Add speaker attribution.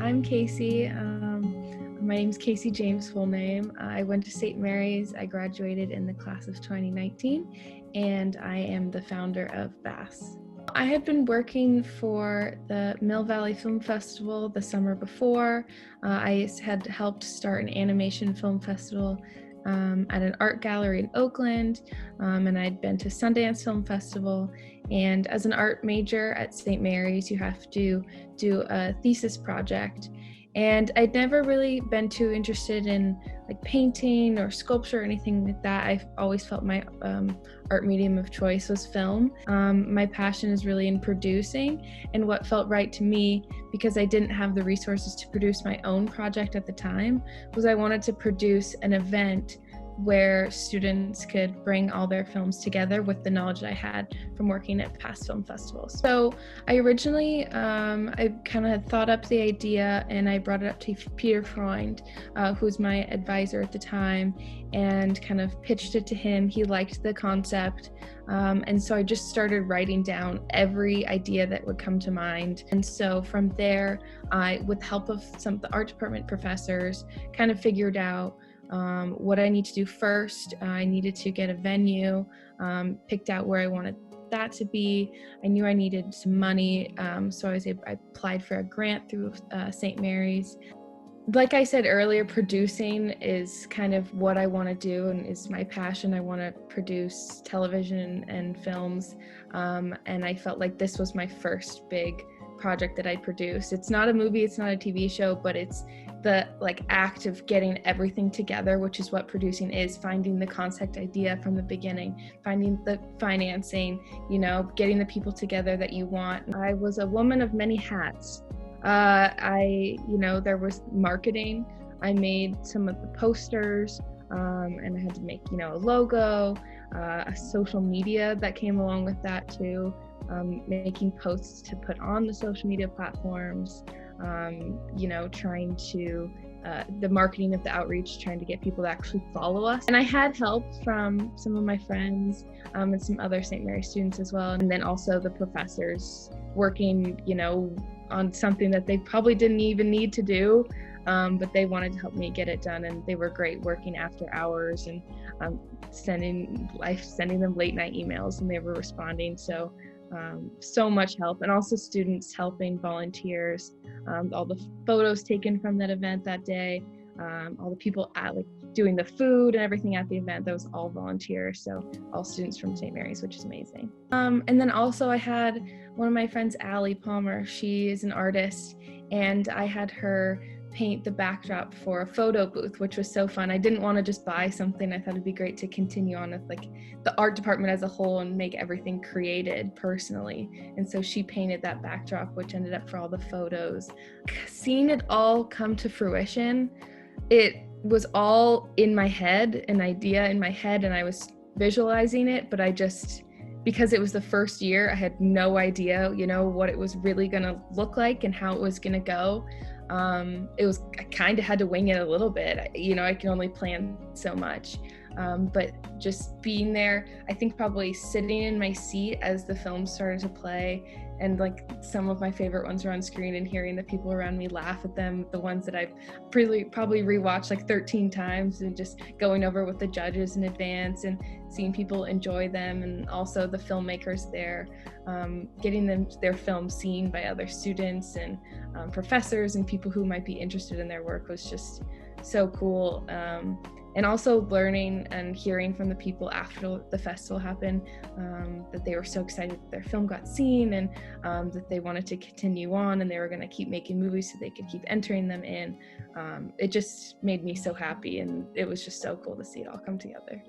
Speaker 1: I'm Kasey. My name's Kasey James, full name. I went to St. Mary's. I graduated in the class of 2019, and I am the founder of BASS. I had been working for the Mill Valley Film Festival the summer before. I had helped start an animation film festival at an art gallery in Oakland, and I'd been to Sundance Film Festival. And as an art major at St. Mary's, you have to do a thesis project. And I'd never really been too interested in like painting or sculpture or anything like that. I've always felt my art medium of choice was film. My passion is really in producing, and what felt right to me, because I didn't have the resources to produce my own project at the time, was I wanted to produce an event where students could bring all their films together with the knowledge that I had from working at past film festivals. So I originally, I kind of had thought up the idea, and I brought it up to Peter Freund, who's my advisor at the time, and kind of pitched it to him. He liked the concept. And so I just started writing down every idea that would come to mind. And so from there, I, with help of some of the art department professors, kind of figured out what I need to do first. I needed to get a venue, picked out where I wanted that to be. I knew I needed some money, so I applied for a grant through St. Mary's. Like I said earlier, producing is kind of what I want to do and is my passion. I want to produce television and films, and I felt like this was my first big project that I produced. It's not a movie, it's not a TV show, but it's the act of getting everything together, which is what producing is: finding the concept idea from the beginning, finding the financing, getting the people together that you want. I was a woman of many hats. There was marketing. I made some of the posters, and I had to make, a logo, a social media that came along with that too. Making posts to put on the social media platforms, trying to, the marketing of the outreach, trying to get people to actually follow us. And I had help from some of my friends and some other St. Mary's students as well. And then also the professors working, on something that they probably didn't even need to do, but they wanted to help me get it done. And they were great working after hours and sending them late night emails, and they were responding. So much help, and also students helping, volunteers, all the photos taken from that event that day, all the people doing the food and everything at the event, that was all volunteers, so all students from St. Mary's, which is amazing. And then also I had one of my friends, Allie Palmer. She is an artist, and I had her paint the backdrop for a photo booth, which was so fun. I didn't want to just buy something. I thought it'd be great to continue on with the art department as a whole and make everything created personally. And so she painted that backdrop, which ended up for all the photos. Seeing it all come to fruition, it was all in my head, an idea in my head, and I was visualizing it, but because it was the first year, I had no idea, what it was really gonna look like and how it was gonna go. I kind of had to wing it a little bit. I can only plan so much. But just being there, I think probably sitting in my seat as the film started to play, and some of my favorite ones are on screen, and hearing the people around me laugh at them, the ones that I've probably rewatched 13 times, and just going over with the judges in advance and seeing people enjoy them, and also the filmmakers there, getting their film seen by other students and professors and people who might be interested in their work was just so cool. And also learning and hearing from the people after the festival happened, that they were so excited that their film got seen, and that they wanted to continue on, and they were going to keep making movies so they could keep entering them in. It just made me so happy, and it was just so cool to see it all come together.